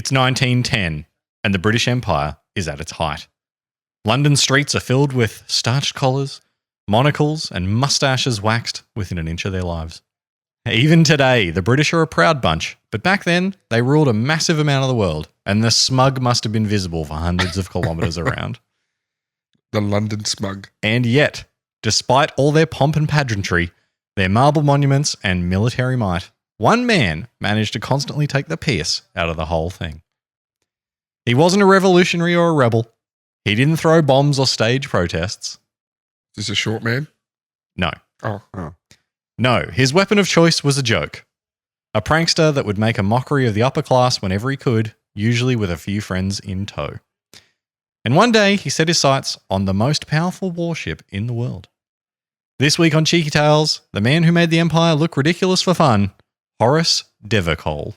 It's 1910, and the British Empire is at its height. London streets are filled with starched collars, monocles, and moustaches waxed within an inch of their lives. Even today, the British are a proud bunch, but back then, they ruled a massive amount of the world, and the smug must have been visible for hundreds of kilometres around. The London smug. And yet, despite all their pomp and pageantry, their marble monuments and military might, one man managed to constantly take the piss out of the whole thing. He wasn't a revolutionary or a rebel. He didn't throw bombs or stage protests. Is this a short man? No. Oh. No, his weapon of choice was a joke. A prankster that would make a mockery of the upper class whenever he could, usually with a few friends in tow. And one day, he set his sights on the most powerful warship in the world. This week on Cheeky Tales, the man who made the Empire look ridiculous for fun, Horace de Vere Cole.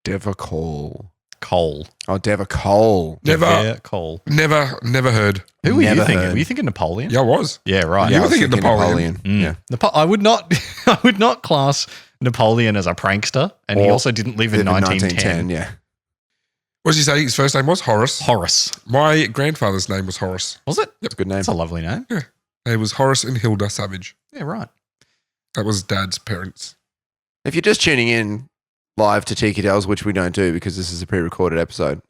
De Vere Cole. Cole. Oh, De Vere Cole. De Vere Cole. Never heard. Who were you Never thinking? heard. Were you thinking Napoleon? Yeah, I was. Yeah, right. You I were was thinking Napoleon. Yeah. I would not class Napoleon as a prankster, and he Or also didn't live in 1910. Yeah. What did you say his first name was? Horace. Horace. My grandfather's name was Horace. Was it? That's a good name. That's a lovely name. It was Horace and Hilda Savage. Yeah, right. That was Dad's parents. If you're just tuning in live to Cheeky Tales, which we don't do because this is a pre-recorded episode,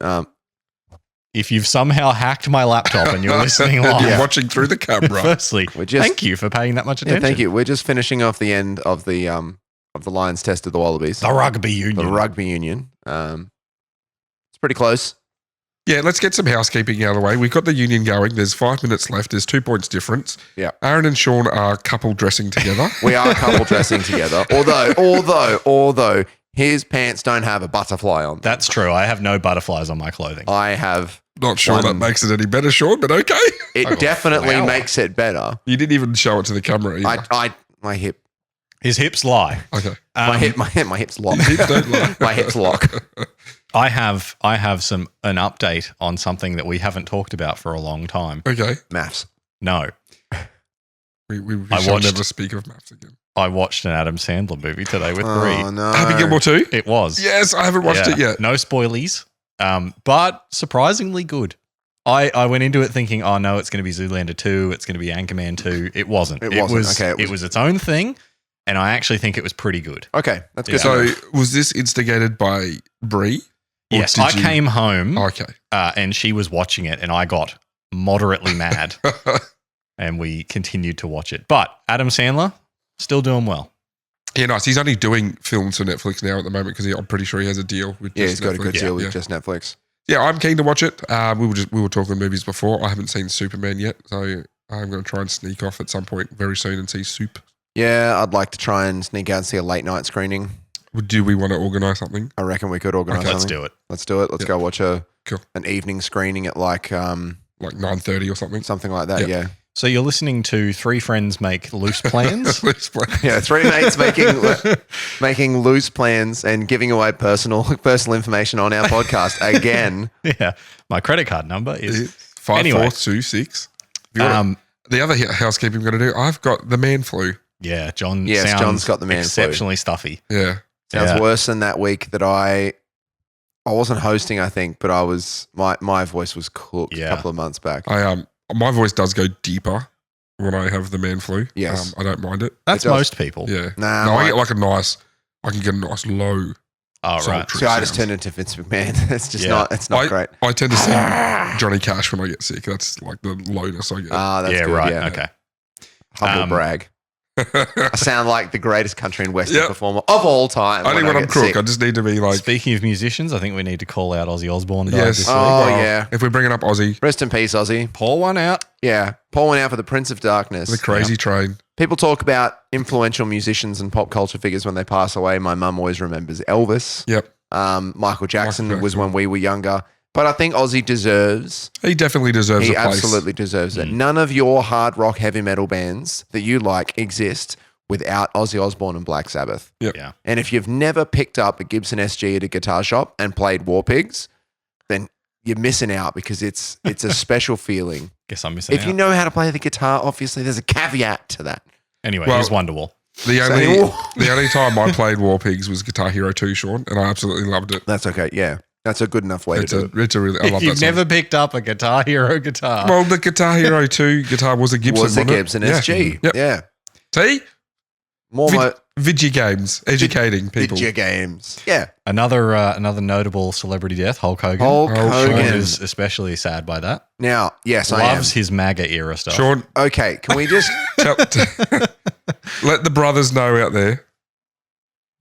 If you've somehow hacked my laptop and you're listening And live, you're watching through the camera. firstly, we're just thank you for paying that much attention. thank you. We're just finishing off the end of the Lions test of the Wallabies, The rugby union. the rugby union. It's pretty close. Yeah, let's get some housekeeping out of the way. We've got the union going. There's 5 minutes left. There's 2 points difference. Yeah. Aaron and Sean are couple dressing together. We are couple dressing together. Although his pants don't have a butterfly on them. That's true. I have no butterflies on my clothing. I have. Not sure that One. makes it any better, Sean, but okay. It definitely flower. makes it better. You didn't even show it to the camera either. My hip, His hips lie. Okay. my hips lock. Hips don't lie. My hips lock. I have an update on something that we haven't talked about for a long time. Okay. Maths. No, We I shall watched- never speak of maths again. I watched an Adam Sandler movie today with Oh Bree. no. Happy Gilmore 2? It was. Yes, I haven't watched it yet. No spoilies, but surprisingly good. I went into it thinking, oh no, it's going to be Zoolander 2, it's going to be Anchorman 2. It wasn't. It wasn't. Okay, It was its own thing, and I actually think it was pretty good. Okay, that's good. Yeah. to So know. was this instigated by Brie? Or Yes, did I you- came home Okay. and she was watching it, and I got moderately mad, and we continued to watch it. But Adam Sandler, still doing well. Yeah, nice. He's only doing films for Netflix now at the moment because I'm pretty sure he has a deal with Yeah, just he's got a good Netflix. deal with Yeah. just Netflix. Yeah, I'm keen to watch it. We were talking movies before. I haven't seen Superman yet, so I'm going to try and sneak off at some point very soon and see Soup. Yeah, I'd like to try and sneak out and see a late night screening. Do we want to organise something? I reckon we could organise Okay. something. Let's do it. Let's do it. Let's Yeah. go watch Cool. an evening screening at like Like 9:30 or something? something like that. Yeah. Yeah. So you're listening to three friends make loose plans. Let's play. Yeah, three mates making loose plans and giving away personal information on our podcast again. Yeah, my credit card number is 5426. um. The other housekeeping I'm going to do, I've got the man flu. Yeah, John. Yes, sounds John's got the man flu. exceptionally stuffy. Yeah. Sounds Yeah. worse than that week that I wasn't hosting, I think, but I was my voice was cooked Yeah. a couple of months back. My voice does go deeper when I have the man flu. Yes. I don't mind it. That's It does. most people. Yeah. Nah, No, I get like I can get a nice low. Oh, right. sultry See, I just sound. turned into Vince McMahon. It's just Yeah. it's not great. I tend to sing Johnny Cash when I get sick. That's like the lowness I get. Ah, that's Yeah, good. right. Yeah. Okay. Humble brag. I sound like the greatest country and western Yep. performer of all time. Only when I I'm get crook. sick. I just need to be like, Speaking of musicians, I think we need to call out Ozzy Osbourne. Died Yes. this week. Oh, yeah. if we're bringing up Aussie, Rest in peace, Ozzy. Pour one out. Yeah. Pouring out for the Prince of Darkness. the crazy train. People talk about influential musicians and pop culture figures when they pass away. My mum always remembers Elvis. Yep. Michael Jackson Michael was Jackson. when we were younger. But I think Ozzy deserves, He definitely deserves he a place. absolutely deserves it. None of your hard rock heavy metal bands that you like exist without Ozzy Osbourne and Black Sabbath. Yep. Yeah. And if you've never picked up a Gibson SG at a guitar shop and played War Pigs, then you're missing out because it's a special feeling. Guess I'm missing If out. you know how to play the guitar, obviously there's a caveat to that. Anyway, Well- here's Wonderwall. The only time I played War Pigs was Guitar Hero 2, Sean, and I absolutely loved it. That's okay. Yeah, that's a good enough way to do it. It's a really, I love that You've song. never picked up a Guitar Hero guitar. Well, the Guitar Hero 2 guitar was a Gibson, Was a wasn't it? Gibson Yeah. SG. Yep. Yeah, See? more Vigi games, educating people. video games. Yeah, Another notable celebrity death, Hulk Hogan. Hulk Oh, Sean Hogan. is especially sad by that. Now, yes, I am. Loves his MAGA era stuff. Sean, Okay, can we just let the brothers know out there.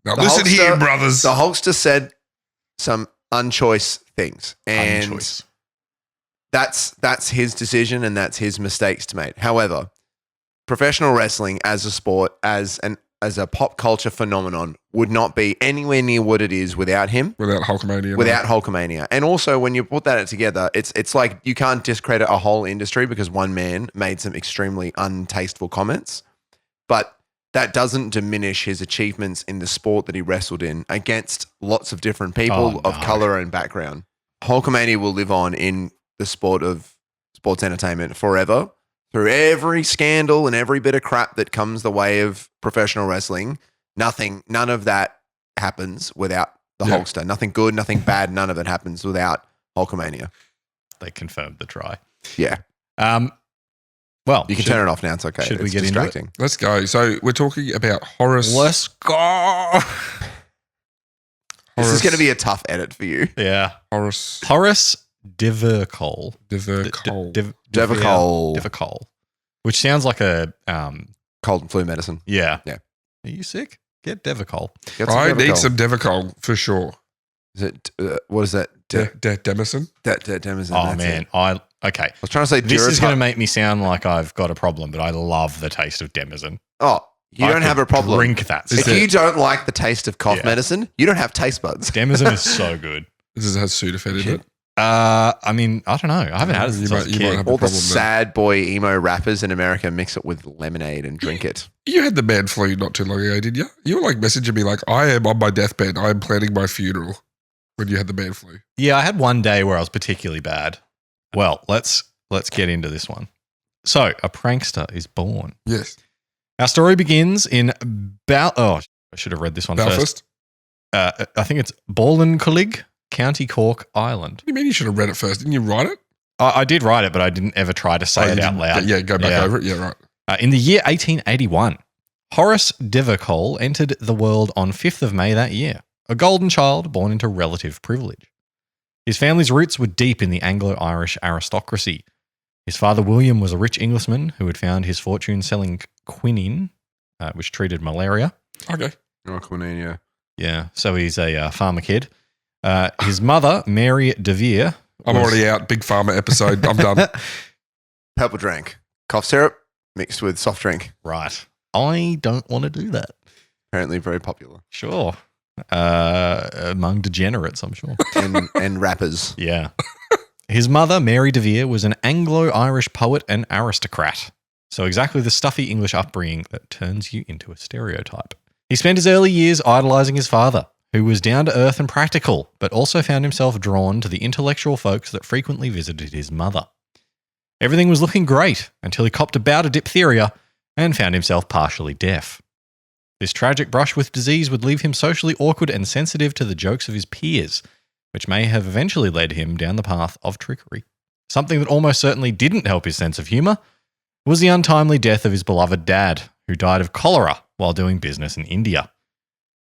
Now, The listen Hulkster- here, brothers. the Hulkster said some unchoice things, and Unchoice. that's his decision and that's his mistakes to make. However, professional wrestling as a sport, as a pop culture phenomenon, would not be anywhere near what it is without him, Without Hulkamania. without Hulkamania. And also, when you put that together, it's like you can't discredit a whole industry because one man made some extremely untasteful comments, but that doesn't diminish his achievements in the sport that he wrestled in against lots of different people Oh, of no. color and background. Hulkamania will live on in the sport of sports entertainment forever. Through every scandal and every bit of crap that comes the way of professional wrestling, none of that happens without the Yeah. Hulkster. Nothing good, nothing bad, none of it happens without Hulkamania. They confirmed the try. Yeah. Well, You can turn it off now. It's okay. should we It's get into it? distracting. Let's go. So we're talking about Horace. Let's go. This is going to be a tough edit for you. Yeah. Horace Horace de Vere Cole. de Vere Cole. De Vere Cole. De Vere Cole. Which sounds like a, Cold and flu medicine. yeah. Yeah. Are you sick? Get Devacol. Get some I Devacol. need some Devacol for sure. Is it, what is that? Demison. Demison. Oh, that's man. it. Okay. I was trying to say This is going to Duratype. make me sound like I've got a problem, but I love the taste of Demison. Oh, you I don't have could a problem. Drink that. Is If stuff. you don't like the taste of cough Yeah. medicine, you don't have taste buds. Demison is so good. This has Sudafed in it. I mean, I don't know. I haven't had it since I was a You might kid. have All a the problem then. sad boy emo rappers in America mix it with lemonade and drink it. You had the bad flu not too long ago, did you? You were like messaging me like, I am on my deathbed. I am planning my funeral when you had the bad flu. Yeah, I had one day where I was particularly bad. Well, let's get into this one. So, a prankster is born. Yes. Our story begins in I should have read this one first. Belfast. I think it's Ballincollig, County Cork, Ireland. What do you mean you should have read it first? Didn't you write it? I did write it, but I didn't ever try to say Oh, it you out didn't- loud. Yeah, go back Yeah. over it. Yeah, right. In the year 1881, Horace de Vere Cole entered the world on 5th of May that year, a golden child born into relative privilege. His family's roots were deep in the Anglo-Irish aristocracy. His father, William, was a rich Englishman who had found his fortune selling quinine, which treated malaria. Okay. Oh, quinine, yeah. Yeah, so he's a farmer kid. His mother, Mary de Vere, I'm was- already out. Big Pharma episode. I'm done. Purple drink. Cough syrup mixed with soft drink. Right. I don't want to do that. Apparently very popular. Sure. Among degenerates, I'm sure. And rappers. Yeah. His mother, Mary de Vere, was an Anglo-Irish poet and aristocrat. So exactly the stuffy English upbringing that turns you into a stereotype. He spent his early years idolizing his father, who was down to earth and practical, but also found himself drawn to the intellectual folks that frequently visited his mother. Everything was looking great until he copped a bout of diphtheria and found himself partially deaf. This tragic brush with disease would leave him socially awkward and sensitive to the jokes of his peers, which may have eventually led him down the path of trickery. Something that almost certainly didn't help his sense of humour was the untimely death of his beloved dad, who died of cholera while doing business in India.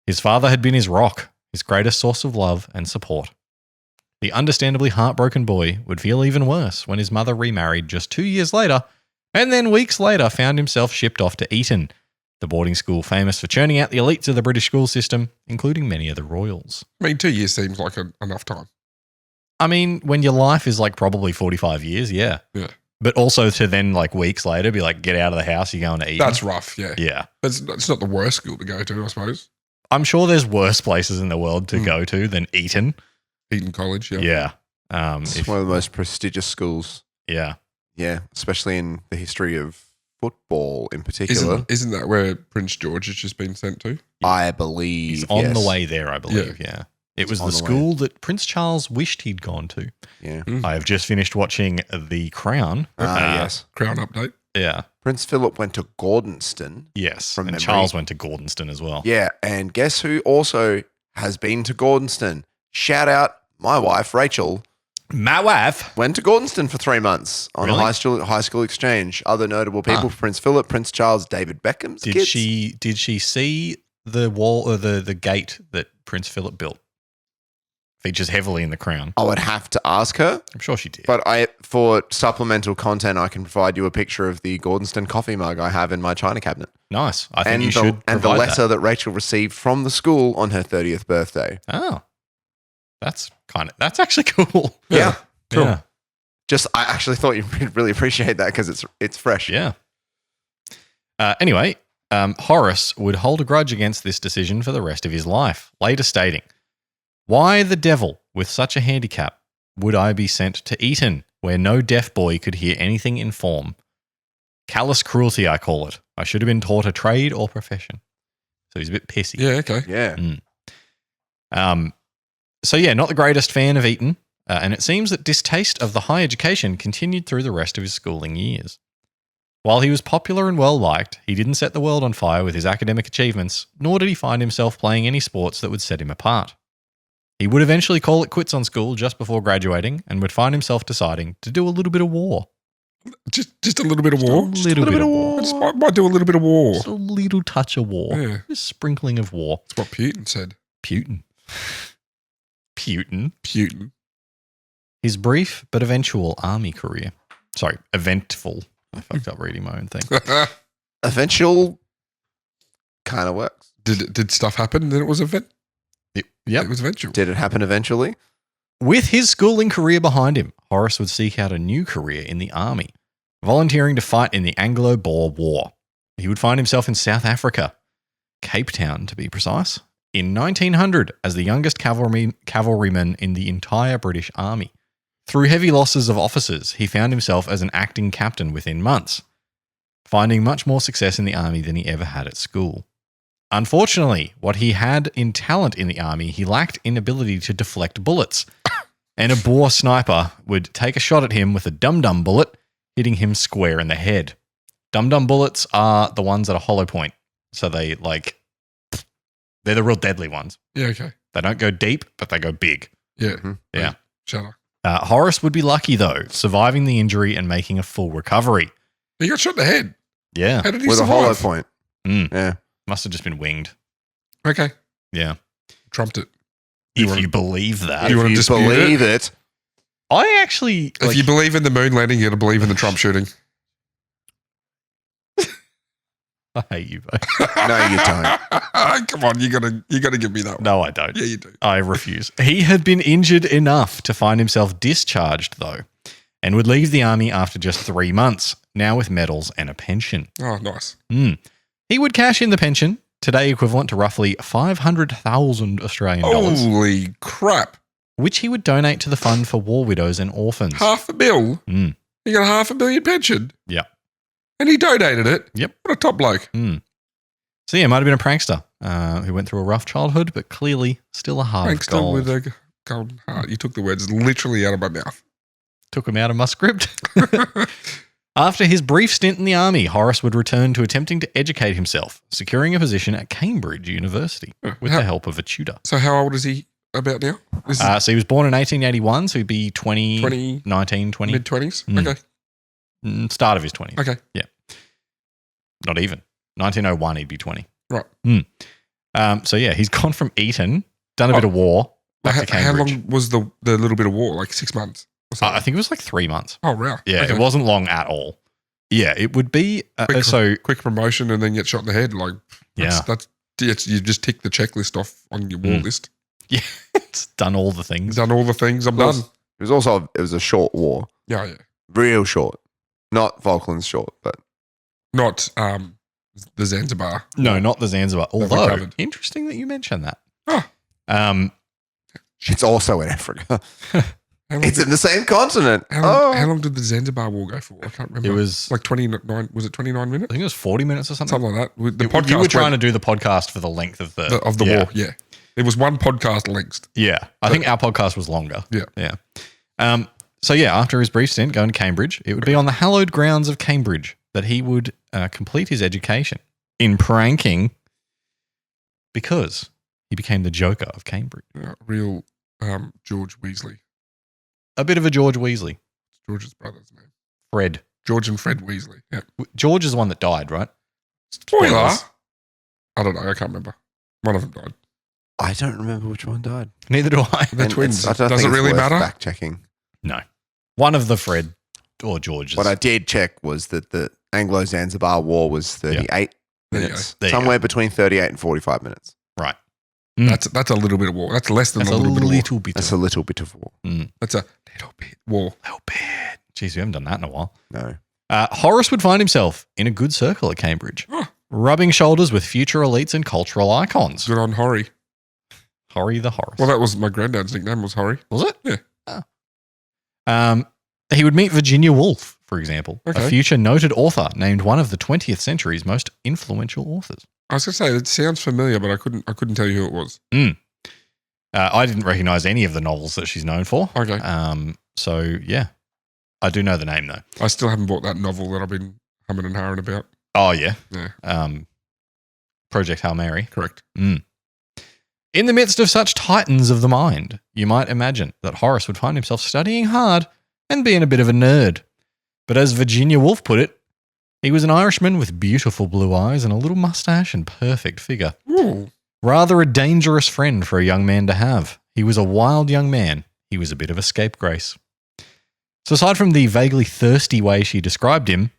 His father had been his rock, his greatest source of love and support. The understandably heartbroken boy would feel even worse when his mother remarried just 2 years later, and then weeks later found himself shipped off to Eton, the boarding school famous for churning out the elites of the British school system, including many of the royals. I mean, 2 years seems like enough time. I mean, when your life is like probably 45 years, yeah. Yeah. But also to then like weeks later be like, get out of the house, you're going to Eton. That's rough, yeah. Yeah. But it's not the worst school to go to, I suppose. I'm sure there's worse places in the world to go to than Eton. Eton College, yeah. Yeah. It's one of the most prestigious schools. Yeah. Yeah, especially in the history of football in particular. Isn't that where Prince George has just been sent to? I believe He's on yes. the way there, I believe. Yeah. It was on the the way. school that Prince Charles wished he'd gone to. Yeah. I have just finished watching The Crown. Yes. Crown update. Yeah. Prince Philip went to Gordonston. Yes. From and memory. Charles went to Gordonston as well. Yeah. And guess who also has been to Gordonston? Shout out my wife, Rachel. My wife. Went to Gordonston for 3 months on Really? a high school exchange. Other notable people: Prince Philip, Prince Charles, David Beckham's Did kids. did she see the wall or the gate that Prince Philip built? Features heavily in The Crown. I would have to ask her, I'm sure she did. but for supplemental content, I can provide you a picture of the Gordonston coffee mug I have in my china cabinet, Nice. I think you and should the provide letter that Rachel received from the school on her 30th birthday. that. Oh, that's actually cool. Yeah. Cool. Yeah. Just, I actually thought you'd really appreciate that because it's fresh. Yeah. Anyway, Horace would hold a grudge against this decision for the rest of his life, later stating, "Why the devil, with such a handicap, would I be sent to Eton, where no deaf boy could hear anything in form? Callous cruelty, I call it. I should have been taught a trade or profession." So he's a bit pissy. Yeah, okay. Yeah. So yeah, not the greatest fan of Eton, and it seems that distaste of the high education continued through the rest of his schooling years. While he was popular and well-liked, he didn't set the world on fire with his academic achievements, nor did he find himself playing any sports that would set him apart. He would eventually call it quits on school just before graduating and would find himself deciding to do a little bit of war. Just a little bit of war. A little bit of war. I just might do a little bit of war. Just a little touch of war. Yeah. Just a sprinkling of war. That's what Putin said. Putin. Putin. His brief but eventual army career. Sorry, eventful. I fucked up reading my own thing. Eventual kind of works. Did stuff happen and then it was event? Yep. It was eventual. Did it happen eventually? With his schooling career behind him, Horace would seek out a new career in the army, volunteering to fight in the Anglo-Boer War. He would find himself in South Africa, Cape Town to be precise, in 1900 as the youngest cavalryman in the entire British Army. Through heavy losses of officers, he found himself as an acting captain within months, finding much more success in the army than he ever had at school. Unfortunately, what he had in talent in the army, he lacked in ability to deflect bullets, and a Boer sniper would take a shot at him with a dum-dum bullet, hitting him square in the head. Dum-dum bullets are the ones at a hollow point, so they're the real deadly ones. Yeah, okay. They don't go deep, but they go big. Yeah. Mhm. Yeah. Shut up. Horace would be lucky, though, surviving the injury and making a full recovery. He got shot in the head. Yeah. How did he With a survive? hollow point. Mm. Yeah. Must have just been winged. Okay. Yeah. Trumped it. If you believe that. You If wanna you dispute believe it. I actually... If you believe in the moon landing, you got to believe in the Trump shooting. I hate you both. No, you don't. Come on, you gotta give me that one. No, I don't. Yeah, you do. I refuse. He had been injured enough to find himself discharged, though, and would leave the army after just 3 months, now with medals and a pension. Oh, nice. He would cash in the pension, today equivalent to roughly 500,000 Australian dollars, Holy crap. which he would donate to the fund for war widows and orphans. $500,000. Mm. He got $500,000 pension. Yep. And he donated it. Yep. What a top bloke. So yeah, might have been a prankster who went through a rough childhood, but clearly still a heart of Prankster gold. with a golden heart. You took the words literally out of my mouth. Took him out of my script. After his brief stint in the army, Horace would return to attempting to educate himself, securing a position at Cambridge University with the help of a tutor. So how old is he about now? This is So he was born in 1881, so he'd be 20, 19, 20. mid-20s? Mm. Okay. Start of his 20s. Okay. Yeah. Not even. 1901, he'd be 20. Right. So yeah, he's gone from Eton, done a bit of war, back to How Cambridge. long was the little bit of war? Like 6 months? Or something? I think it was like 3 months. Oh, wow. Yeah, Okay. it wasn't long at all. Yeah, it would be. Quick promotion and then get shot in the head. Like, that's you just tick the checklist off on your war list. Yeah, it's done all the things. Done all the things. I'm done. It was a short war. Yeah. Real short. Not Falklands short, but Not the Zanzibar. No, not the Zanzibar. we Although, covered. interesting that you mentioned that. Oh. it's also in Africa. How long It's in the same continent. how long did the Zanzibar war go for? I can't remember. It was, like 29. Was it 29 I minutes? think it was 40 minutes or something. Something like that. The You podcast were trying to went- do the podcast for the length of the of the war. Yeah. It was one podcast length. Yeah. I think our podcast was longer. Yeah. Yeah. So, yeah, after his brief stint going to Cambridge, it would be on the hallowed grounds of Cambridge that he would complete his education in pranking because he became the Joker of Cambridge. Real George Weasley. A bit of a George Weasley. George's brother's name. Fred. George and Fred Weasley. Yeah. George is the one that died, right? Spoiler. Spoilers. I don't know. I can't remember. One of them died. I don't remember which one died. Neither do I. They're And twins. I don't Does think it it's really worth matter? Fact checking. No. One of the Fred or Georges. What I did check was that the Anglo-Zanzibar War was 38 There you minutes. There you Somewhere between 38 and 45 minutes. Right. That's a little bit of war. That's less than That's a little bit of war. bit. That's a little bit of war. That's a little bit war. little bit. Jeez, we haven't done that in a while. No. Horace would find himself in a good circle at Cambridge, Huh. rubbing shoulders with future elites and cultural icons. Good on Horry. Horry the Horace. Well, that was my granddad's nickname was Horry. Was it? Yeah. Oh. He would meet Virginia Woolf, for example, a Okay. future noted author named one of the 20th century's most influential authors. I was going to say, it sounds familiar, but I couldn't tell you who it was. I didn't recognize any of the novels that she's known for. Okay. So, yeah. I do know the name, though. I still haven't bought that novel that I've been humming and hawing about. Oh, yeah. Yeah. Project Hail Mary. Correct. In the midst of such titans of the mind, you might imagine that Horace would find himself studying hard and being a bit of a nerd. But as Virginia Woolf put it, he was an Irishman with beautiful blue eyes and a little mustache and perfect figure. Ooh. Rather a dangerous friend for a young man to have. He was a wild young man. He was a bit of a scapegrace. So aside from the vaguely thirsty way she described him,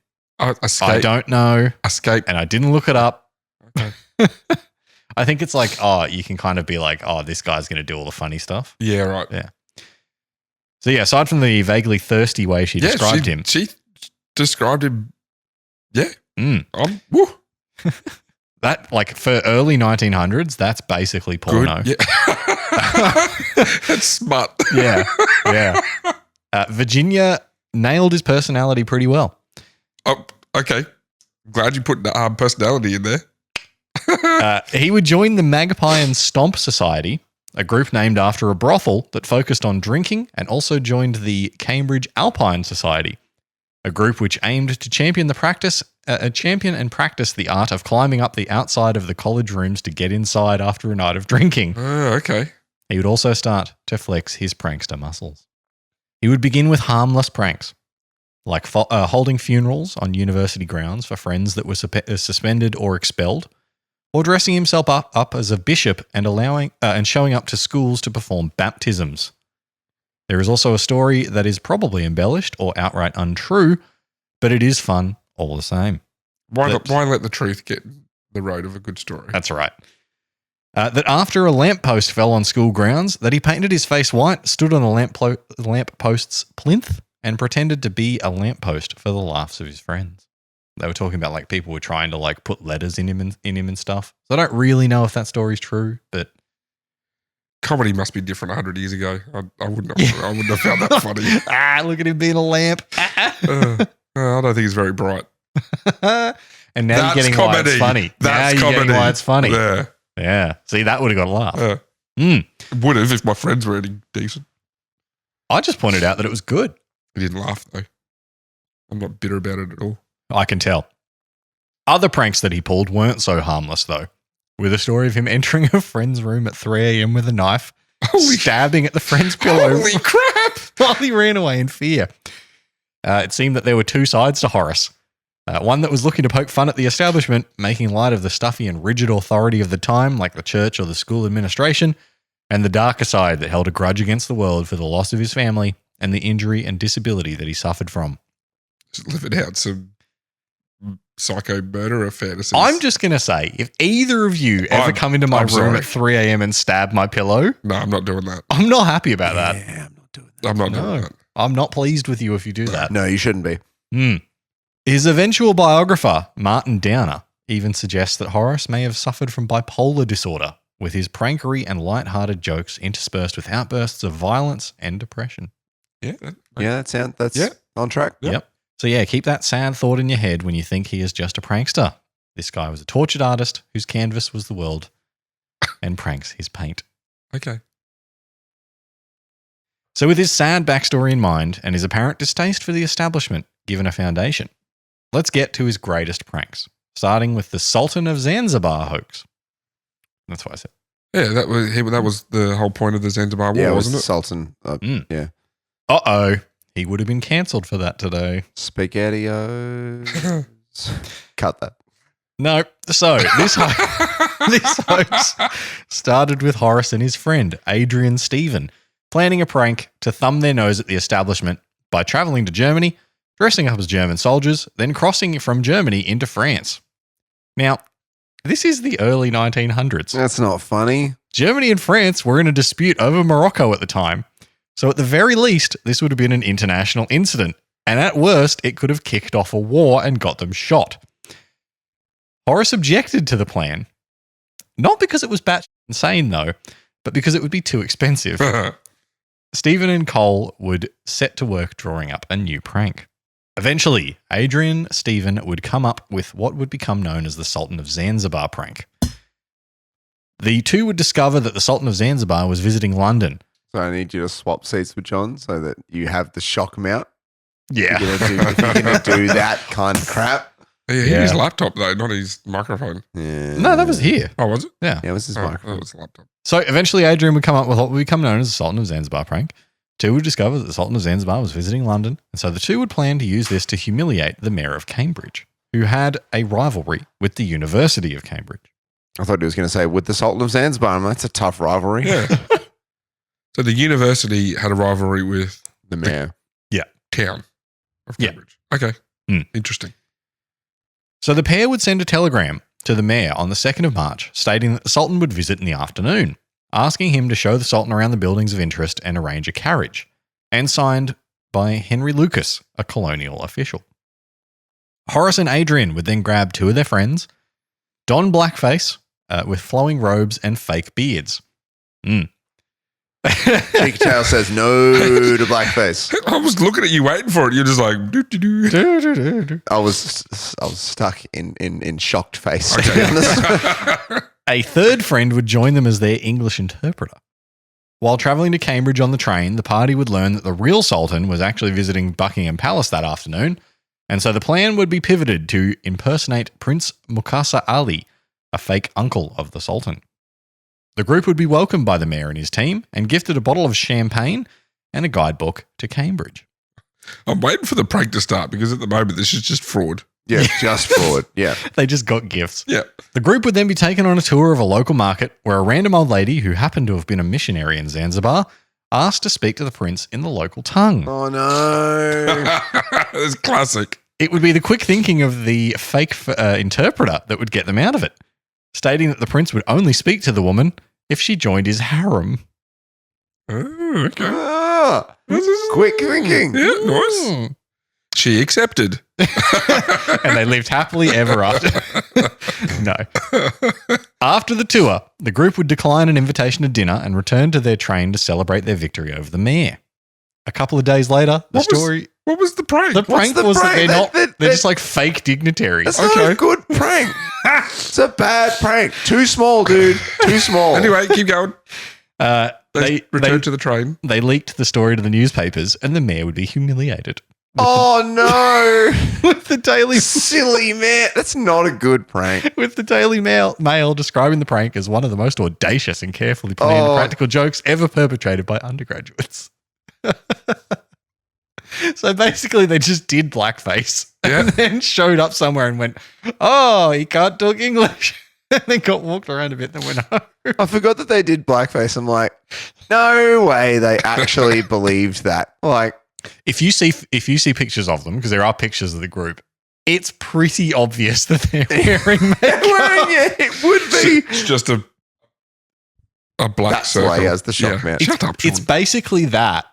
Escape. I don't know, Escape. and I didn't look it up. Okay. I think it's like, you can kind of be like, this guy's going to do all the funny stuff. Yeah, right. Yeah. So yeah, aside from the vaguely thirsty way she described him. She described him. Yeah. Mm. Woo. That, like, for early 1900s, that's basically porno. Good. Yeah. That's smart. Yeah. Yeah. Virginia nailed his personality pretty well. Oh, okay. Glad you put the personality in there. He would join the Magpie and Stomp Society, a group named after a brothel that focused on drinking, and also joined the Cambridge Alpine Society, a group which aimed to champion and practice the art of climbing up the outside of the college rooms to get inside after a night of drinking. Oh, okay. He would also start to flex his prankster muscles. He would begin with harmless pranks, like holding funerals on university grounds for friends that were suspended or expelled, or dressing himself up as a bishop and showing up to schools to perform baptisms. There is also a story that is probably embellished or outright untrue, but it is fun all the same. Why let the truth get in the road of a good story? That's right. That after a lamppost fell on school grounds, that he painted his face white, stood on a lamppost's plinth, and pretended to be a lamppost for the laughs of his friends. They were talking about, like, people were trying to, like, put letters in him and stuff. So I don't really know if that story's true, but Comedy must be different 100 years ago. I wouldn't have found that funny. look at him being a lamp. I don't think it's very bright. And now you're getting why it's funny. That's now you're comedy. getting why it's funny. Yeah. Yeah. See, that would have got a laugh. Would have if my friends were any decent. I just pointed out that it was good. I didn't laugh though. I'm not bitter about it at all. I can tell. Other pranks that he pulled weren't so harmless, though, with a story of him entering a friend's room at 3 a.m. with a knife, stabbing at the friend's pillow Holy crap! while he ran away in fear. It seemed that there were two sides to Horace. One that was looking to poke fun at the establishment, making light of the stuffy and rigid authority of the time, like the church or the school administration, and the darker side that held a grudge against the world for the loss of his family and the injury and disability that he suffered from. Just living out some psycho murderer fantasies. I'm just going to say, if either of you ever come into my room sorry. at 3 a.m. and stab my pillow, No, I'm not doing that. I'm not happy about that. Yeah, I'm not doing that. I'm not No. doing that. I'm not pleased with you if you do that. No, you shouldn't be. His eventual biographer, Martin Downer, even suggests that Horace may have suffered from bipolar disorder, with his prankery and light-hearted jokes interspersed with outbursts of violence and depression. Yeah. Yeah, that's Yeah. on track. Yeah. Yep. So yeah, keep that sad thought in your head when you think he is just a prankster. This guy was a tortured artist whose canvas was the world, and pranks his paint. Okay. So with his sad backstory in mind and his apparent distaste for the establishment given a foundation, let's get to his greatest pranks, starting with the Sultan of Zanzibar hoax. That's what I said. Yeah, that was the whole point of the Zanzibar War, Yeah, it was wasn't the it? Sultan. Yeah. Uh-oh. He would have been cancelled for that today. SpaghettiOs. Cut that. No. So this hoax started with Horace and his friend, Adrian Stephen, planning a prank to thumb their nose at the establishment by travelling to Germany, dressing up as German soldiers, then crossing from Germany into France. Now, this is the early 1900s. That's not funny. Germany and France were in a dispute over Morocco at the time. So at the very least, this would have been an international incident. And at worst, it could have kicked off a war and got them shot. Horace objected to the plan. Not because it was batshit insane, though, but because it would be too expensive. Stephen and Cole would set to work drawing up a new prank. Eventually, Adrian Stephen would come up with what would become known as the Sultan of Zanzibar prank. The two would discover that the Sultan of Zanzibar was visiting London. So I need you to swap seats with John so that you have the shock mount. Yeah. If you're going to do that kind of crap. Yeah, he used laptop though, not his microphone. Yeah. No, that was here. Oh, was it? Yeah. Yeah, it was his microphone. That was a laptop. So eventually Adrian would come up with what would become known as the Sultan of Zanzibar prank. Two would discover that the Sultan of Zanzibar was visiting London, and so the two would plan to use this to humiliate the mayor of Cambridge, who had a rivalry with the University of Cambridge. I thought he was going to say, with the Sultan of Zanzibar. That's a tough rivalry. Yeah. So the university had a rivalry with The mayor. town of Yeah. Cambridge. Okay. Mm. Interesting. So the pair would send a telegram to the mayor on the 2nd of March stating that the Sultan would visit in the afternoon, asking him to show the Sultan around the buildings of interest and arrange a carriage, and signed by Henry Lucas, a colonial official. Horace and Adrian would then grab two of their friends, don blackface with flowing robes and fake beards. Cheeky Tail says no to blackface. I was looking at you waiting for it. You're just like, doo-doo-doo. I was stuck in shocked face, to be honest. A third friend would join them as their English interpreter. While travelling to Cambridge on the train, the party would learn that the real Sultan was actually visiting Buckingham Palace that afternoon, and so the plan would be pivoted to impersonate Prince Muqasa Ali, a fake uncle of the Sultan. The group would be welcomed by the mayor and his team and gifted a bottle of champagne and a guidebook to Cambridge. I'm waiting for the prank to start because at the moment this is just fraud. Yeah, just forward. Yeah. They just got gifts. Yeah. The group would then be taken on a tour of a local market where a random old lady who happened to have been a missionary in Zanzibar asked to speak to the prince in the local tongue. Oh, no. It's classic. It would be the quick thinking of the fake interpreter that would get them out of it, stating that the prince would only speak to the woman if she joined his harem. Oh, okay. Ah, quick thinking. Yeah, nice. She accepted. And they lived happily ever after. No. After the tour, the group would decline an invitation to dinner and return to their train to celebrate their victory over the mayor. A couple of days later, What was the prank? the prank the was prank? that they're They're just like fake dignitaries. That's not a good prank. It's a bad prank. Too small, dude. Too small. Anyway, keep going. They Return to the train. They leaked the story to the newspapers, and the mayor would be humiliated. Oh, no. With the Daily Silly man. That's not a good prank. with the Daily Mail describing the prank as one of the most audacious and carefully planned practical jokes ever perpetrated by undergraduates. So basically, they just did blackface and then showed up somewhere and went, "Oh, he can't talk English." And then got walked around a bit and then went home. I forgot that they did blackface. I'm like, no way they actually believed that. Like, If you see pictures of them, because there are pictures of the group, it's pretty obvious that they're wearing makeup. it would be. It's just a black That's circle. why he has the shock mount. Shut up, Sean. It's basically that,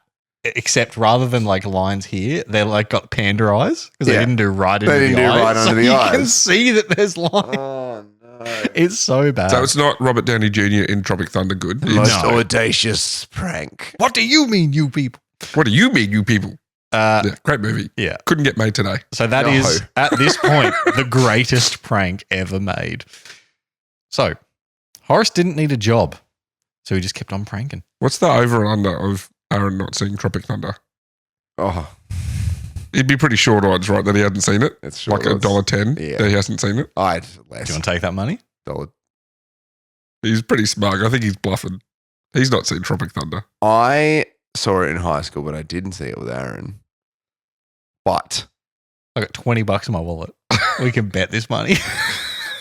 except rather than like lines here, they're like got panda eyes because they didn't do right into the eyes. You can see that there's lines. Oh, no. It's so bad. So it's not Robert Downey Jr. in Tropic Thunder good. It's- Most audacious prank. What do you mean, you people? What do you mean, you people? Yeah, great movie. Yeah. Couldn't get made today. So that is, at this point, the greatest prank ever made. So Horace didn't need a job, so he just kept on pranking. What's the over and under of Aaron not seeing Tropic Thunder? Oh, He'd be pretty short odds, right, that he hadn't seen it. it's Like $1.10 Yeah. that he hasn't seen it. I'd Do less. you want to take that money? Dollar. He's pretty smug. I think he's bluffing. He's not seen Tropic Thunder. I saw it in high school, but I didn't see it with Aaron. But I got $20 in my wallet. We can bet this money.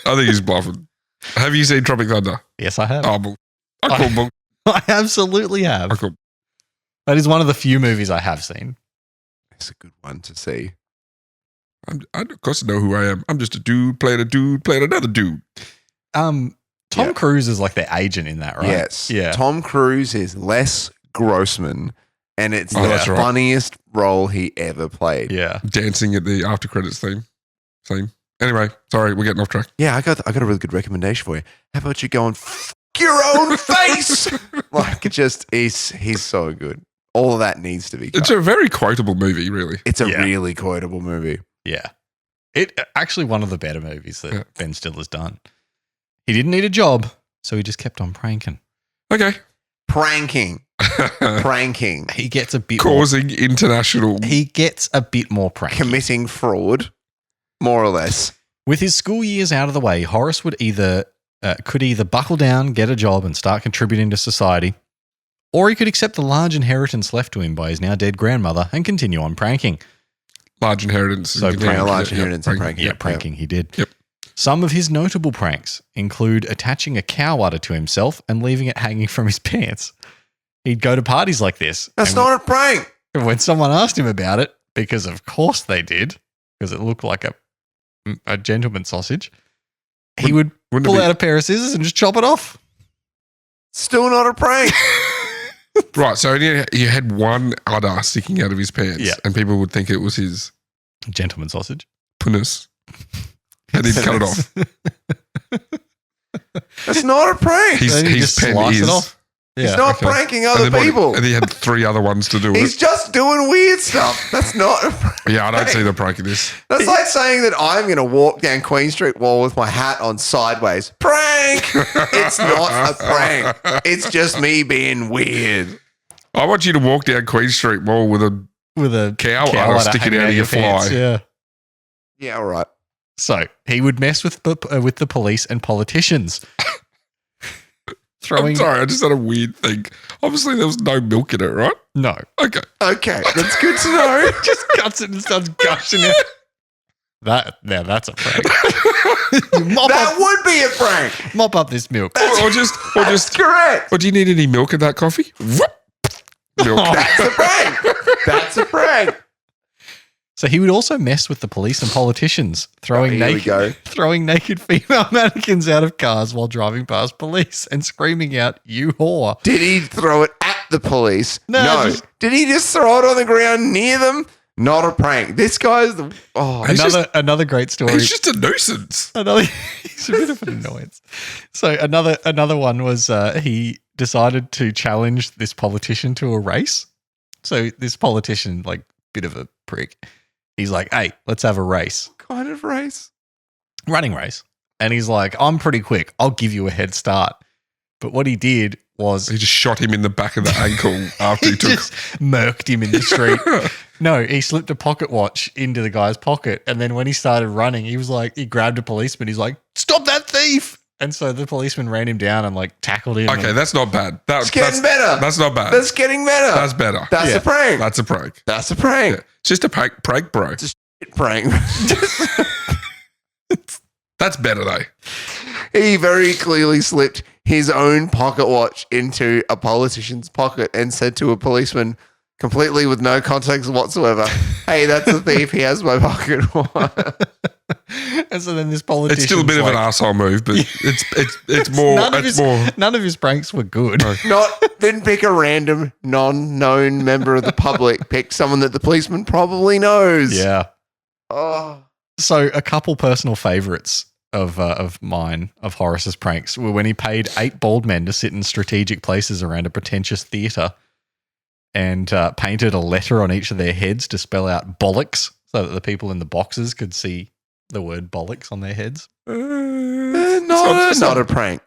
I think he's bluffing. Have you seen Tropic Thunder? Yes, I have. Oh, bull. I call bull. I absolutely have. I call. That is one of the few movies I have seen. it's a good one to see. I of course know who I am. I'm just a dude playing another dude. Tom Yeah. Cruise is like the agent in that, right? Yes. Yeah. Tom Cruise is Les Grossman, and it's Oh, the that's right. funniest role he ever played. Yeah. Dancing at the after credits theme. Anyway, sorry, we're getting off track. Yeah, I got a really good recommendation for you. How about you go and f your own face? Like, it just he's so good. All of that needs to be cut. It's a very quotable movie, really. It's a Yeah. really quotable movie. Yeah. It actually one of the better movies that Yeah. Ben Stiller's done. He didn't need a job, so he just kept on pranking. Okay. Pranking. Pranking. He gets a bit Causing international. more. He gets a bit more pranky. Committing fraud, more or less. With his school years out of the way, Horace could either buckle down, get a job, and start contributing to society, or he could accept the large inheritance left to him by his now dead grandmother and continue on pranking. Large inheritance. So You can- prank- large inheritance and pranking. Yeah, pranking he did. Yep. Some of his notable pranks include attaching a cow udder to himself and leaving it hanging from his pants. He'd go to parties like this. That's and not a prank. when someone asked him about it, because of course they did, because it looked like a gentleman sausage, he would Wouldn't pull it out a pair of scissors and just chop it off. Still not a prank. be, right, so you had one udder sticking out of his pants, Yeah. and people would think it was his Gentleman sausage. penis, and he'd cut it off. That's not a prank. His Then you his just pen slice is. it off. He's Yeah. not Okay. pranking And other then what- people. And he had 3 other ones to do He's it. just doing weird stuff. That's not a prank. Yeah, I don't see the prank in this. That's like saying that I'm going to walk down Queen Street Wall with my hat on sideways. Prank! It's not a prank. It's just me being weird. I want you to walk down Queen Street Mall with a With a cow udder udder sticking hanging out of your pants, fly. Yeah. Yeah, all right. So he would mess with the police and politicians. I'm sorry, I just had a weird thing. Obviously, there was no milk in it, right? No. Okay. Okay, that's good to know. Just cuts it and starts gushing it. That's a prank. That would be a prank. Mop up this milk. Or just, That's correct. or do you need any milk in that coffee? Whoop. Milk. That's a prank. That's a prank. So he would also mess with the police and politicians, throwing Here we go. naked female mannequins out of cars while driving past police and screaming out, "You whore!" Did he throw it at the police? No, No. just- Did he just throw it on the ground near them? Not a prank. This guy's the. Oh, He's Another great story. He's just a nuisance. He's a bit of an annoyance. So another one was he decided to challenge this politician to a race. So this politician, like, bit of a prick. He's like, "Hey, let's have a race, what kind of race? running race." And he's like, "I'm pretty quick. I'll give you a head start." But what he did was He just shot him in the back of the ankle after he took. just murked him in the street. No, he slipped a pocket watch into the guy's pocket. And then when he started running, he grabbed a policeman. He's like, "Stop that thief." And so the policeman ran him down and like tackled him. Okay, and- that's not bad. It's getting better. That's not bad. That's getting better. That's better. That's Yeah. a prank. That's a prank. That's a prank. Yeah. It's just a prank, bro. It's a shit prank. That's better though. He very clearly slipped his own pocket watch into a politician's pocket and said to a policeman, completely with no context whatsoever, "Hey, that's a thief. He has my pocket watch." And so then this politician. It's still a bit of an asshole move, but it's more. It's more. None of his pranks were good. Didn't pick a random non-known member of the public. Picked someone that the policeman probably knows. Yeah. Oh. So a couple personal favorites of mine of Horace's pranks were when he paid 8 bald men to sit in strategic places around a pretentious theatre and painted a letter on each of their heads to spell out bollocks so that the people in the boxes could see the word bollocks on their heads. Not a prank.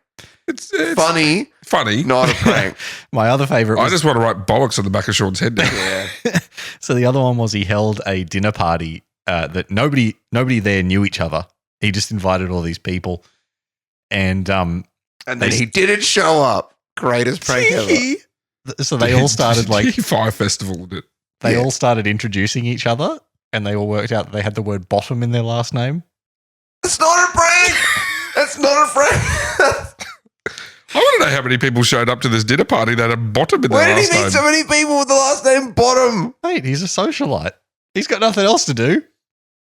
It's Funny, funny. not a prank. My other favorite I was, just want to write bollocks on the back of Sean's head now. Yeah. so the other one was he held a dinner party that nobody there knew each other. He just invited all these people. And And then he didn't show up. Greatest prank ever. So they all started like Fire Festival. Did it? they all started introducing each other, and they all worked out that they had the word bottom in their last name. It's not a prank. That's not a prank. I want to know how many people showed up to this dinner party that had bottom in their Where did last he meet name. so many people with the last name Bottom? Mate, he's a socialite. He's got nothing else to do.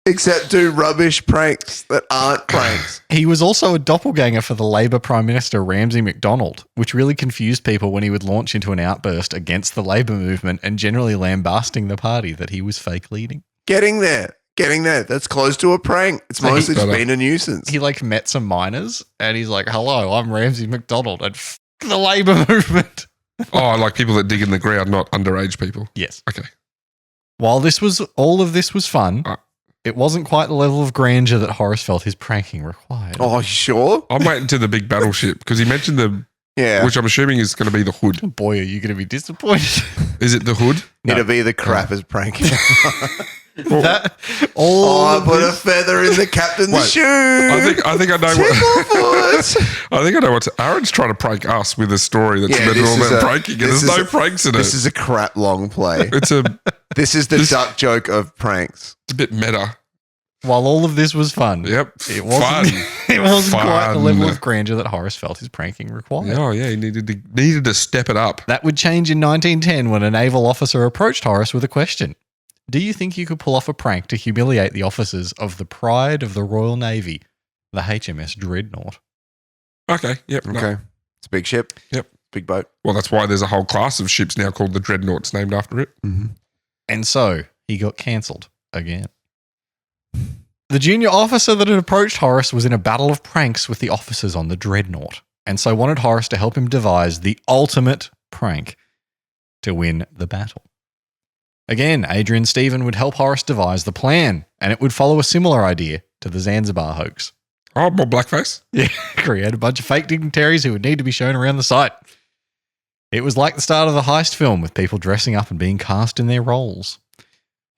Except do rubbish pranks that aren't pranks. He was also a doppelganger for the Labor Prime Minister Ramsay MacDonald, which really confused people when he would launch into an outburst against the Labor movement and generally lambasting the party that he was fake leading. Getting there. That's close to a prank. It's So mostly just Better. been a nuisance. He like met some miners and he's like, hello, I'm Ramsay MacDonald and the Labor movement. Oh, like people that dig in the ground, not underage people. Yes. Okay. While all of this was fun, Uh. it wasn't quite the level of grandeur that Horace felt his pranking required. Oh, sure? I'm waiting to the big battleship because he mentioned Yeah. which I'm assuming is going to be the hood. Boy, are you going to be disappointed. Is it the hood? No. It'll be the crappiest prank. That all Oh, I of put a this- feather in the captain's Wait, shoe. I think I know what. Ticklefoot. I think I know what. Aaron's trying to prank us with a story that's Yeah, meant this all is about a- pranking, and this there's is no a- pranks in This it. is a crap long play. It's a This is the duck joke of pranks. bit meta. while all of this was fun, Yep. it wasn't, Fun. it wasn't quite the Fun. level of grandeur that Horace felt his pranking required. Oh yeah, he needed to step it up. That would change in 1910 when a naval officer approached Horace with a question. Do you think you could pull off a prank to humiliate the officers of the pride of the Royal Navy, the HMS Dreadnought? Okay. Yep. no. Okay. It's a big ship. Yep. Big boat. Well, that's why there's a whole class of ships now called the Dreadnoughts named after it. Mm-hmm. And so he got cancelled again. The junior officer that had approached Horace was in a battle of pranks with the officers on the Dreadnought, and so wanted Horace to help him devise the ultimate prank to win the battle. Again, Adrian Stephen would help Horace devise the plan, and it would follow a similar idea to the Zanzibar hoax. Oh, more blackface. Yeah, create a bunch of fake dignitaries who would need to be shown around the site. It was like the start of the heist film with people dressing up and being cast in their roles.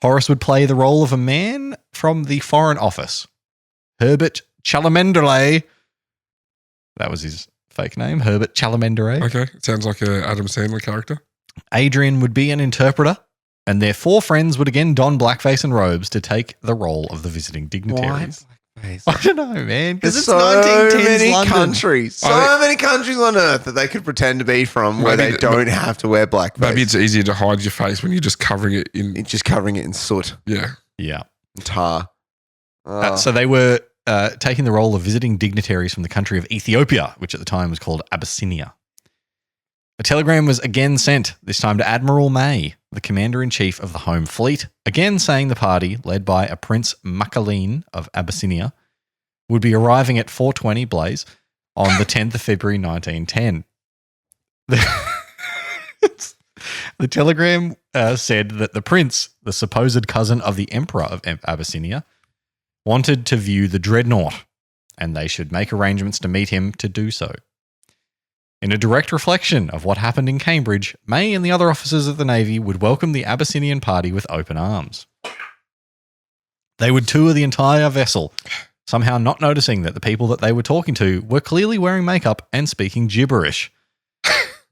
Horace would play the role of a man from the Foreign Office, Herbert Chalamanderley. That was his fake name, Herbert Chalamanderley. Okay, it sounds like a Adam Sandler character. Adrian would be an interpreter, and their four friends would again don blackface and robes to take the role of the visiting dignitaries. I don't know, man, because There's it's 1910s many London. countries. So many countries on earth that they could pretend to be from where Maybe they don't have to wear blackface. Maybe it's easier to hide your face when you're just covering it in. It's just covering it in soot Yeah. Yeah. and tar. So they were taking the role of visiting dignitaries from the country of Ethiopia, which at the time was called Abyssinia. A telegram was again sent, this time to Admiral May, the commander-in-chief of the Home Fleet, again saying the party, led by a Prince Makaleen of Abyssinia, would be arriving at 4:20 Blaze on the 10th of February 1910. The telegram said that the prince, the supposed cousin of the emperor of Abyssinia, wanted to view the dreadnought, and they should make arrangements to meet him to do so. In a direct reflection of what happened in Cambridge, May and the other officers of the Navy would welcome the Abyssinian party with open arms. They would tour the entire vessel, somehow not noticing that the people that they were talking to were clearly wearing makeup and speaking gibberish.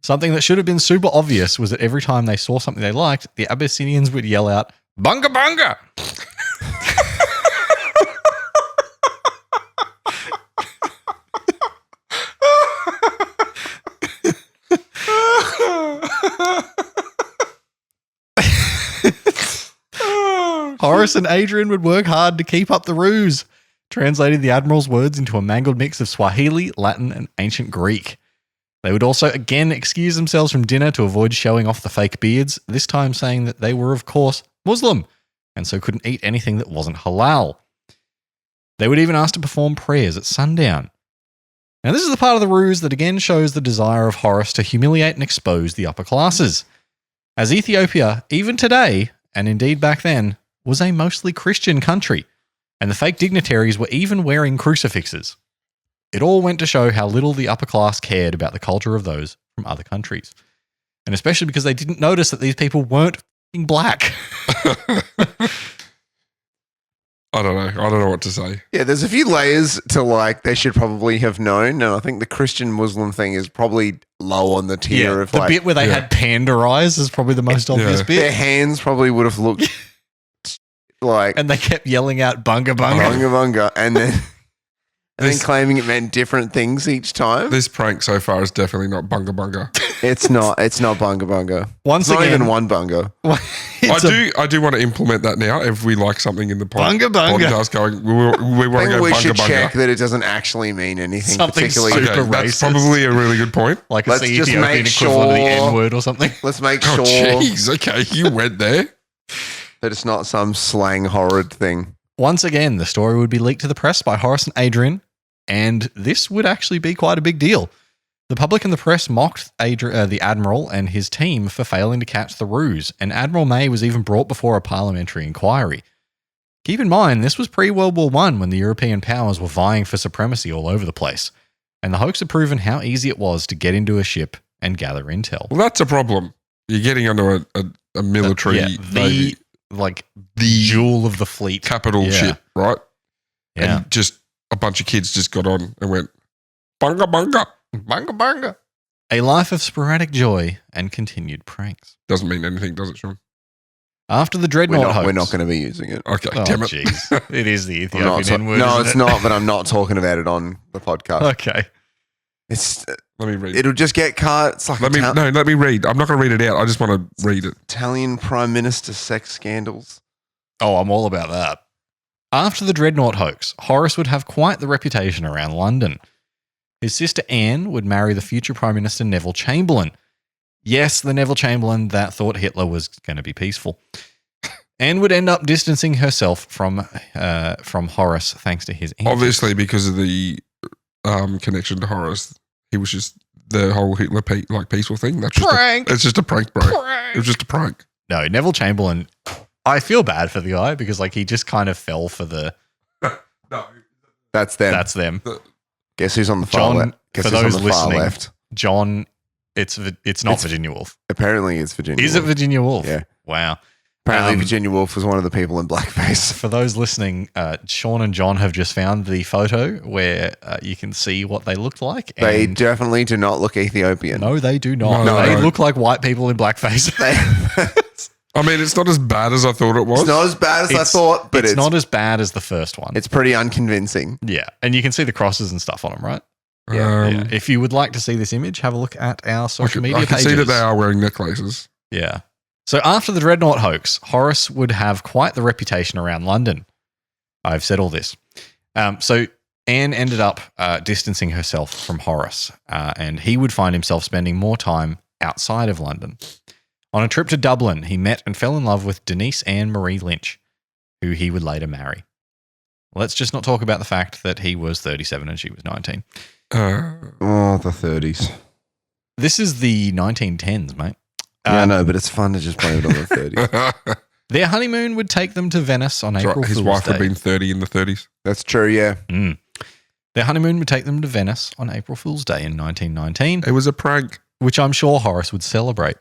Something that should have been super obvious was that every time they saw something they liked, the Abyssinians would yell out, "Bunga bunga!" Horace and Adrian would work hard to keep up the ruse, translating the Admiral's words into a mangled mix of Swahili, Latin, and ancient Greek. They would also again excuse themselves from dinner to avoid showing off the fake beards, this time saying that they were, of course, Muslim, and so couldn't eat anything that wasn't halal. They would even ask to perform prayers at sundown. Now, this is the part of the ruse that again shows the desire of Horace to humiliate and expose the upper classes, as Ethiopia, even today, and indeed back then, was a mostly Christian country, and the fake dignitaries were even wearing crucifixes. It all went to show how little the upper class cared about the culture of those from other countries. And especially because they didn't notice that these people weren't f***ing black. I don't know. I don't know what to say. Yeah, there's a few layers to like they should probably have known. And I think the Christian Muslim thing is probably low on the tier of the like bit where they had panda eyes is probably the most obvious their bit. hands probably would have looked like And they kept yelling out bunga bunga. bunga bunga and then claiming it meant different things each time. This prank so far is definitely not bunga bunga. It's not bunga bunga. Once It's not again, even one bunga. I do want to implement that now. If we like something in the Bunga bunga. podcast going, we want to go We bunga should bunga. check that it doesn't actually mean anything Something particularly. super Okay, that's racist. probably a really good point. Like Let's the just Ethiopian make equivalent of the sure- N-word or something. Let's make Oh, sure jeez. Okay, you went there. that it's not some slang horrid thing. Once again, the story would be leaked to the press by Horace and Adrian, and this would actually be quite a big deal. The public and the press mocked the Admiral and his team for failing to catch the ruse, and Admiral May was even brought before a parliamentary inquiry. Keep in mind, this was pre-World War I when the European powers were vying for supremacy all over the place, and the hoax had proven how easy it was to get into a ship and gather intel. Well, that's a problem. You're getting under a military navy, the jewel of the fleet. capital ship, right? Yeah. And just a bunch of kids just got on and went, bunga bunga. Bunga bunga. A life of sporadic joy and continued pranks. Doesn't mean anything, does it, Sean? After the Dreadnought hoax. We're not going to be using it. Okay, Oh, damn it. jeez. It is the I'm not Ethiopian N-word. no, isn't it's it? not, but I'm not talking about it on the podcast. Okay. It's Let me read. It'll just get cut. It's like Let me read. I'm not going to read it out. I just want to read it. Italian Prime Minister sex scandals. Oh, I'm all about that. After the Dreadnought hoax, Horace would have quite the reputation around London. His sister Anne would marry the future Prime Minister Neville Chamberlain. Yes, the Neville Chamberlain that thought Hitler was going to be peaceful. Anne would end up distancing herself from Horace thanks to his antics. Obviously, because of the connection to Horace, he was just the whole Hitler peaceful thing. That's just Prank! It's just a prank, bro. It was just a prank. No, Neville Chamberlain, I feel bad for the guy because like he just kind of fell for the No. That's them. that's them. Guess who's on the far John, left? Guess for who's on those the far listening, left? John, it's not It's- Virginia Woolf. Apparently, it's Virginia. Is it Woolf. Virginia Woolf? Yeah. Wow. Apparently, Um, Virginia Woolf was one of the people in blackface. For those listening, Sean and John have just found the photo where you can see what they looked like. They and definitely do not look Ethiopian. no, they do not. No, they no. look like white people in blackface. I mean, it's not as bad as I thought it was. It's not as bad as I thought, but it's not as bad as the first one. It's pretty unconvincing. Yeah, and you can see the crosses and stuff on them, right? Yeah. Yeah. If you would like to see this image, have a look at our social media I can pages. see that they are wearing necklaces. Yeah. So after the Dreadnought hoax, Horace would have quite the reputation around London. I've said all this. So Anne ended up distancing herself from Horace, and he would find himself spending more time outside of London. On a trip to Dublin, he met and fell in love with Denise Anne Marie Lynch, who he would later marry. Let's just not talk about the fact that he was 37 and she was 19. Oh, the 30s. This is the 1910s, mate. Yeah, I know, but it's fun to just blame it on the 30s. Their honeymoon would take them to Venice on April His Fool's wife Day. had been 30 in the 30s. That's true, yeah. Their honeymoon would take them to Venice on April Fool's Day in 1919, It was a prank. which I'm sure Horace would celebrate.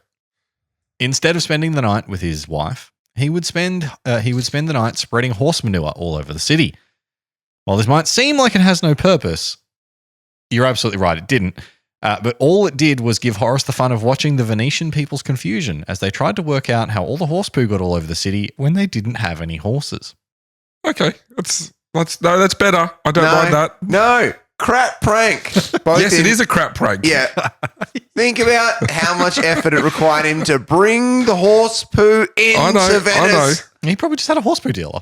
Instead of spending the night with his wife, he would spend the night spreading horse manure all over the city. While this might seem like it has no purpose, you're absolutely right, it didn't. But all it did was give Horace the fun of watching the Venetian people's confusion as they tried to work out how all the horse poo got all over the city when they didn't have any horses. Okay. That's better. I don't mind that. No, crap prank. Both Yes, it is a crap prank. Yeah. Think about how much effort it required him to bring the horse poo into Venice. He probably just had a horse poo dealer.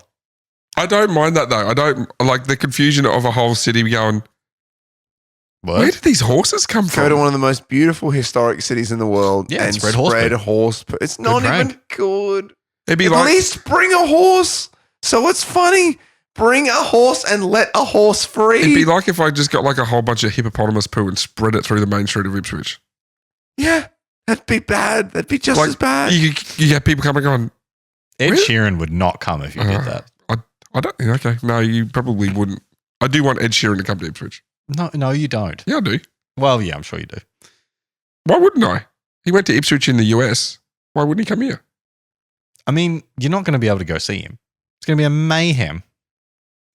I don't mind that though. I don't like the confusion of a whole city going, What? where did these horses come Go from? to one of the most beautiful historic cities in the world Yeah, and spread spread horse horse poo. It's not prank. even good. It'd be At like, least bring a horse. So it's funny. Bring a horse and let a horse free. it'd be like if I just got like a whole bunch of hippopotamus poo and spread it through the main street of Ipswich. Yeah, that'd be bad. That'd be just Like, as bad. You get people coming on. Ed Really? Sheeran would not come if you did that. I don't. Okay, no, you probably wouldn't. I do want Ed Sheeran to come to Ipswich. No, you don't. Yeah, I do. Well, yeah, I'm sure you do. Why wouldn't I? He went to Ipswich in the US. Why wouldn't he come here? I mean, you're not going to be able to go see him. It's going to be a mayhem.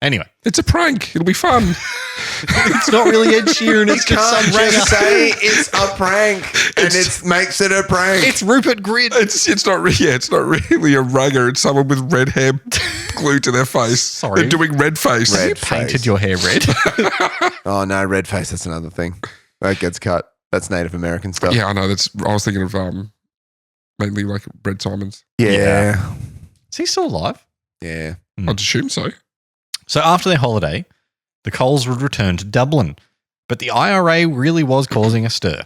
Anyway. It's a prank. It'll be fun. It's not really Ed Sheeran. It's You just can't some just ranger. say it's a prank and it makes it a prank. It's Rupert Grint. It's not really a ragger. It's someone with red hair glued to their face. Sorry. They're doing red face. Red You painted face. your hair red. Oh, no, red face. That's another thing. That gets cut. That's Native American stuff. Yeah, I know. I was thinking of mainly like Red Simons. Yeah. Is he still alive? Yeah. I'd assume so. So after their holiday, the Coles would return to Dublin. But the IRA really was causing a stir.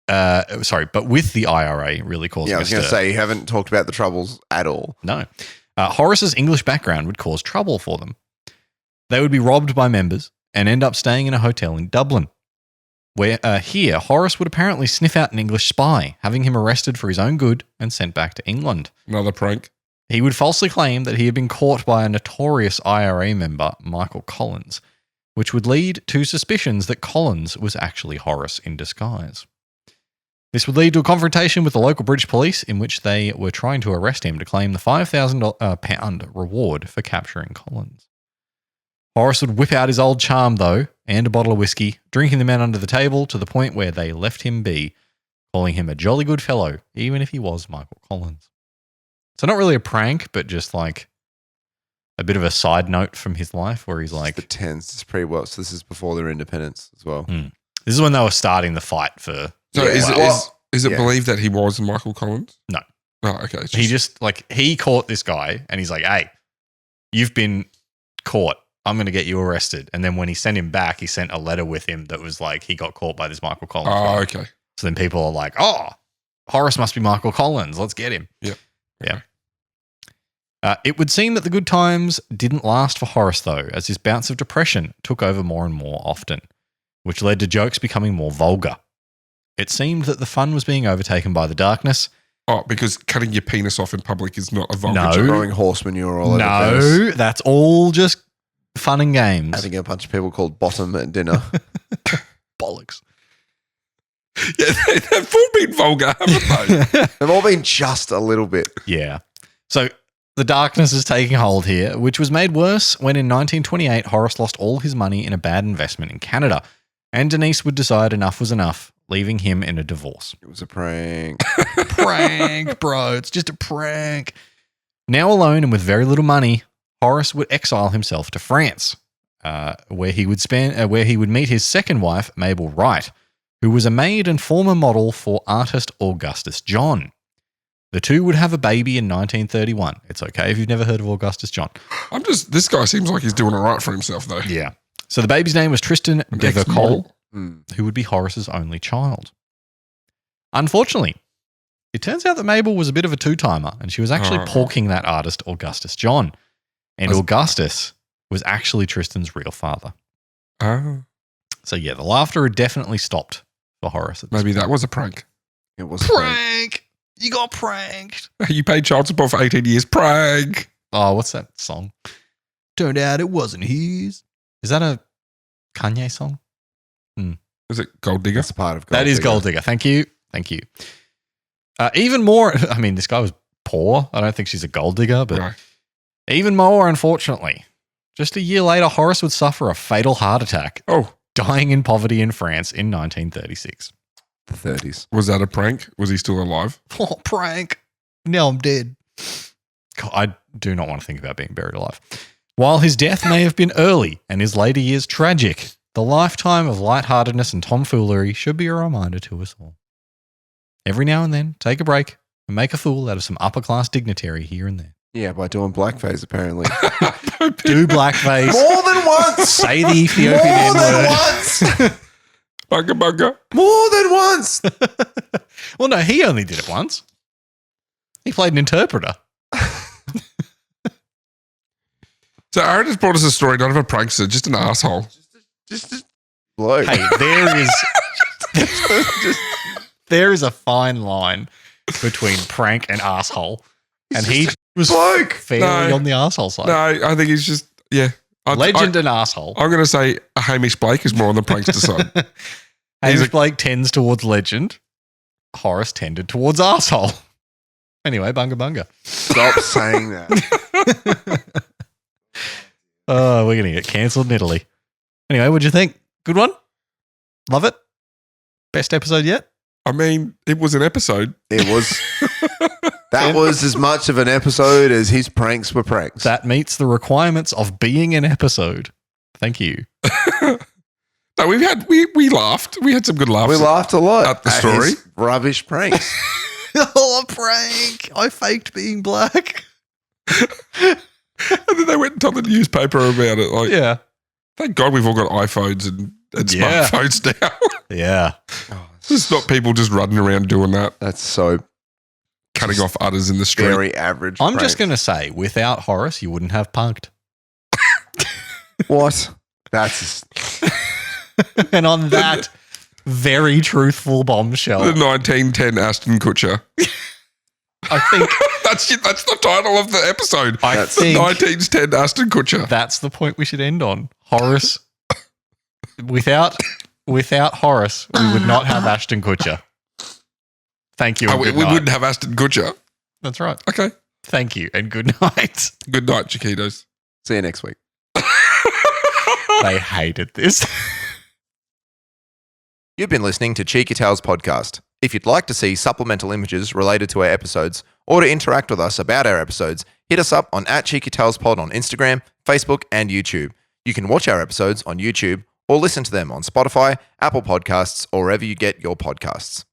But with the IRA really causing Yeah, I a was stir. going to say, you haven't talked about the troubles at all. No. Horace's English background would cause trouble for them. They would be robbed by members and end up staying in a hotel in Dublin, where here Horace would apparently sniff out an English spy, having him arrested for his own good and sent back to England. Another prank. He would falsely claim that he had been caught by a notorious IRA member, Michael Collins, which would lead to suspicions that Collins was actually Horace in disguise. This would lead to a confrontation with the local British police in which they were trying to arrest him to claim the £5,000 reward for capturing Collins. Horace would whip out his old charm, though, and a bottle of whiskey, drinking the men under the table to the point where they left him be, calling him a jolly good fellow, even if he was Michael Collins. So not really a prank, but just like a bit of a side note from his life where he's like... The tens. It's pretty well. So this is before their independence as well. This is when they were starting the fight for... So Yeah, is it yeah. believed that he was Michael Collins? No. Oh, okay. It's He just like, he caught this guy and he's like, hey, you've been caught. I'm going to get you arrested. And then when he sent him back, he sent a letter with him that was like, he got caught by this Michael Collins guy. Oh, okay. So then people are like, oh, Horace must be Michael Collins. Let's get him. Yep. Yeah. It would seem that the good times didn't last for Horace, though, as his bouts of depression took over more and more often, which led to jokes becoming more vulgar. It seemed that the fun was being overtaken by the darkness. Oh, because cutting your penis off in public is not a vulgar No. joke. Throwing horse manure all over the place. No, that's all just fun and games. Having a bunch of people called bottom at dinner. Bollocks. Yeah, they've all been vulgar, haven't they? They've all been just a little bit. Yeah. So the darkness is taking hold here, which was made worse when in 1928 Horace lost all his money in a bad investment in Canada, and Denise would decide enough was enough, leaving him in a divorce. It was a prank. Prank, bro. It's just a prank. Now alone and with very little money, Horace would exile himself to France, where he would meet his second wife, Mabel Wright, who was a maid and former model for artist Augustus John. The two would have a baby in 1931. It's okay if you've never heard of Augustus John. This guy seems like he's doing all right for himself, though. Yeah. So the baby's name was Tristan An de Vere ex-model. Cole, Hmm. who would be Horace's only child. Unfortunately, it turns out that Mabel was a bit of a two-timer, and she was actually Oh. porking that artist Augustus John. And That's- Augustus was actually Tristan's real father. Oh, So yeah, the laughter had definitely stopped for Horace. At this maybe that was a prank. It was a prank. prank! You got pranked! You paid child support for 18 years. Prank. Oh, what's that song? Turned out it wasn't his. Is that a Kanye song? Is it Gold Digger? That's a part of Gold That is Digger. Gold Digger. Thank you. Thank you. Even more, I mean, this guy was poor. I don't think she's a gold digger, but No. even more, unfortunately, just a year later, Horace would suffer a fatal heart attack, Oh, dying in poverty in France in 1936. The 30s. was that a prank? Was he still alive? Oh, prank. Now I'm dead. God, I do not want to think about being buried alive. While his death may have been early and his later years tragic, the lifetime of lightheartedness and tomfoolery should be a reminder to us all. Every now and then, take a break and make a fool out of some upper-class dignitary here and there. Yeah, by doing blackface, apparently. Do blackface. More than once! Say the Ethiopian More than N-word. once! Bugger, bugger. More than once! Well, no, he only did it once. He played an interpreter. So Aaron has brought us a story, not of a prankster, just an asshole. Just bloke. Hey, there is a fine line between prank and asshole, and he was bloke. fairly No. on the asshole side. No, I think he's just, yeah. Legend and asshole. I'm going to say Hamish Blake is more on the prankster side. Hamish Blake tends towards legend. Horace tended towards asshole. Anyway, bunga bunga. Stop saying that. Oh, we're going to get cancelled in Italy. Anyway, what'd you think? Good one? Love it? Best episode yet? I mean, it was an episode. It was. That was as much of an episode as his pranks were pranks. That meets the requirements of being an episode. Thank you. No, we laughed. We had some good laughs. We laughed a lot at the story. His rubbish pranks. Oh, a prank. I faked being black. And then they went and told the newspaper about it. Like, Yeah. thank God we've all got iPhones and Yeah. smartphones now. Yeah. It's not people just running around doing that, That's so cutting off udders in the street. very average. I'm prank. just going to say, without Horace, you wouldn't have punked. What? That's And on that very truthful bombshell, The 1910 Ashton Kutcher. I think That's the title of the episode. I That's- think 1910 Ashton Kutcher. that's the point we should end on. Horace, without Horace, we would not have Ashton Kutcher. Thank you. And We good night. wouldn't have Ashton Kutcher. That's right. Okay. Thank you and good night. Good night, Chiquitos. see you next week. They hated this. You've been listening to Cheeky Tales Podcast. If you'd like to see supplemental images related to our episodes or to interact with us about our episodes, hit us up on @CheekyTalesPod on Instagram, Facebook, and YouTube. You can watch our episodes on YouTube or listen to them on Spotify, Apple Podcasts, or wherever you get your podcasts.